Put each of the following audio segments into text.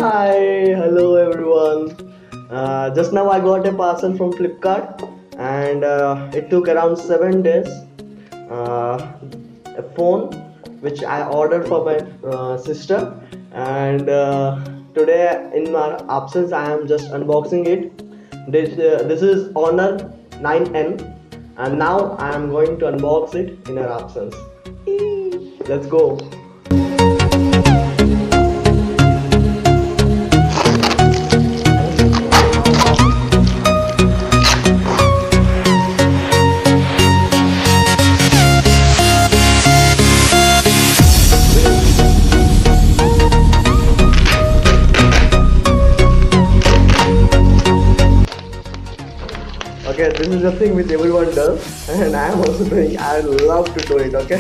Hi, hello everyone. Just now I got a parcel from Flipkart and it took around 7 days. A phone which I ordered for my sister, and today in my absence I am just unboxing it. This is Honor 9N, and now I am going to unbox it in her absence. Let's go. Okay, this is the thing which everyone does, and I am also doing. I love to do it. Okay,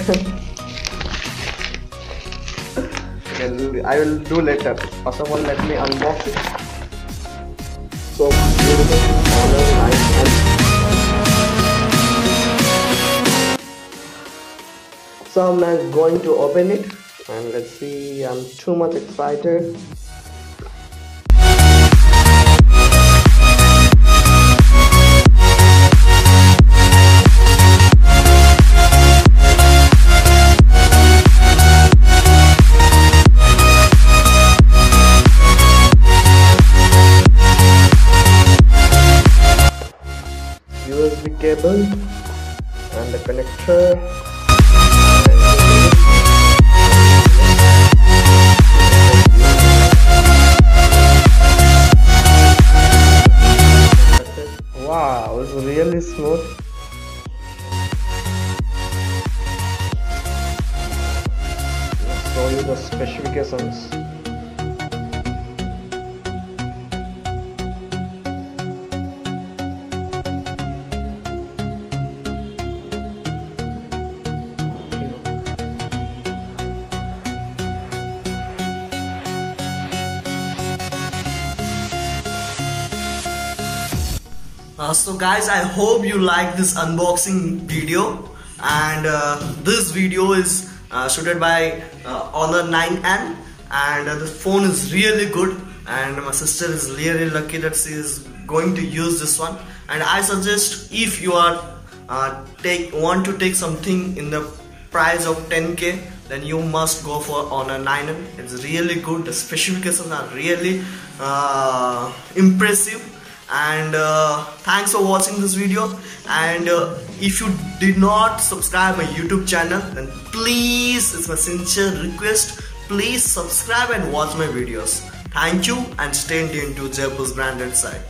I will do later. First of all, let me unbox it. So beautiful, so I'm now going to open it, and let's see. I'm too much excited. USB cable and the connector. Wow, it's really smooth. Let's show you the specifications. So guys, I hope you like this unboxing video, and this video is shooted by Honor 9N, and the phone is really good, and my sister is really lucky that she is going to use this one. And I suggest, if you are want to take something in the price of 10k, then you must go for Honor 9N. It's really good. The specifications are really impressive. And thanks for watching this video, and if you did not subscribe my YouTube channel, then please, it's my sincere request, please subscribe and watch my videos. Thank you, and stay tuned to Jaipur's branded site.